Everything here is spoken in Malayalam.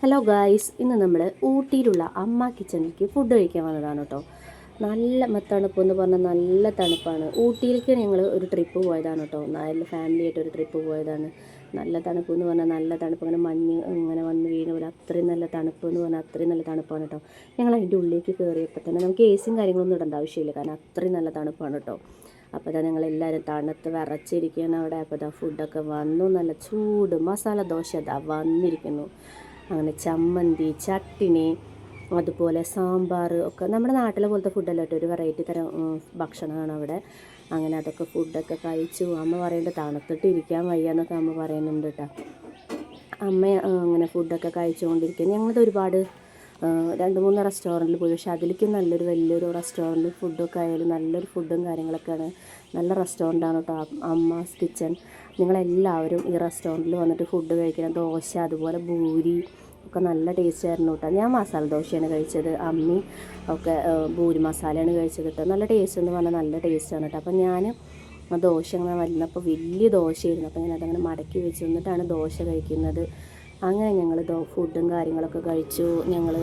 ഹലോ ഗായ്സ്, ഇന്ന് നമ്മൾ ഊട്ടിയിലുള്ള അമ്മ കിച്ചണിലേക്ക് ഫുഡ് കഴിക്കാൻ വന്നതാണ് കേട്ടോ. നല്ല തണുപ്പെന്ന് പറഞ്ഞാൽ നല്ല തണുപ്പാണ്. ഊട്ടിയിലേക്ക് ഞങ്ങൾ ഒരു ട്രിപ്പ് പോയതാണ് കേട്ടോ. നല്ല ഫാമിലി ആയിട്ട് ഒരു ട്രിപ്പ് പോയതാണ്. നല്ല തണുപ്പ് എന്ന് പറഞ്ഞാൽ നല്ല തണുപ്പ്, അങ്ങനെ മഞ്ഞ് ഇങ്ങനെ വന്ന് വീണ പോലെ അത്രയും നല്ല തണുപ്പ് എന്ന് പറഞ്ഞാൽ അത്രയും നല്ല തണുപ്പാണ് കേട്ടോ. ഞങ്ങൾ അതിൻ്റെ ഉള്ളിലേക്ക് കയറിയപ്പോൾ തന്നെ നമുക്ക് എ സിയും കാര്യങ്ങളൊന്നും ഇടേണ്ട ആവശ്യമില്ല, കാരണം അത്രയും നല്ല തണുപ്പാണ് കേട്ടോ. അപ്പോൾ ഇതാ ഞങ്ങളെല്ലാവരും തണുത്ത് വിറച്ചിരിക്കുകയാണ് അവിടെ. അപ്പോൾ ഇതാ ഫുഡൊക്കെ വന്നു, നല്ല ചൂട് മസാല ദോശ ഇതാ വന്നിരിക്കുന്നു. അങ്ങനെ ചമ്മന്തി, ചട്ടിണി, അതുപോലെ സാമ്പാർ ഒക്കെ നമ്മുടെ നാട്ടിലെ പോലത്തെ ഫുഡല്ല കേട്ടോ, ഒരു വെറൈറ്റി തരം ഭക്ഷണമാണ് അവിടെ. അങ്ങനെ അതൊക്കെ ഫുഡൊക്കെ കഴിച്ചു. അമ്മ പറയുന്നുണ്ട് തണുത്തിട്ട് ഇരിക്കാൻ വയ്യ എന്നൊക്കെ അമ്മ പറയുന്നുണ്ട് കേട്ടോ. അമ്മ അങ്ങനെ ഫുഡൊക്കെ കഴിച്ചുകൊണ്ടിരിക്കുക. ഞങ്ങളിത് ഒരുപാട് 2-3 റെസ്റ്റോറൻറ്റിൽ പോയി, പക്ഷേ അതിലേക്കും നല്ലൊരു വലിയൊരു റെസ്റ്റോറൻറ്റ് ഫുഡൊക്കെ ആയാലും നല്ലൊരു ഫുഡും കാര്യങ്ങളൊക്കെയാണ്. നല്ല റെസ്റ്റോറൻറ്റാണ് കേട്ടോ അമ്മാസ് കിച്ചൺ. നിങ്ങളെല്ലാവരും ഈ റെസ്റ്റോറൻറ്റിൽ വന്നിട്ട് ഫുഡ് കഴിക്കണം. ദോശ അതുപോലെ ഭൂരി ഒക്കെ നല്ല ടേസ്റ്റ് ആയിരുന്നു കേട്ടോ. ഞാൻ മസാല ദോശയാണ് കഴിച്ചത്, അമ്മി ഒക്കെ ഭൂരി മസാലയാണ് കഴിച്ചത് കേട്ടോ. നല്ല ടേസ്റ്റ് എന്ന് പറഞ്ഞാൽ നല്ല ടേസ്റ്റാണ് കേട്ടോ. അപ്പം ഞാൻ ദോശ അങ്ങനെ വരുന്നപ്പോൾ വലിയ ദോശയായിരുന്നു, അപ്പോൾ ഞാനതങ്ങനെ മടക്കി വെച്ച് എന്നിട്ടാണ് ദോശ കഴിക്കുന്നത്. അങ്ങനെ ഞങ്ങൾ ഫുഡും കാര്യങ്ങളൊക്കെ കഴിച്ചു. ഞങ്ങൾ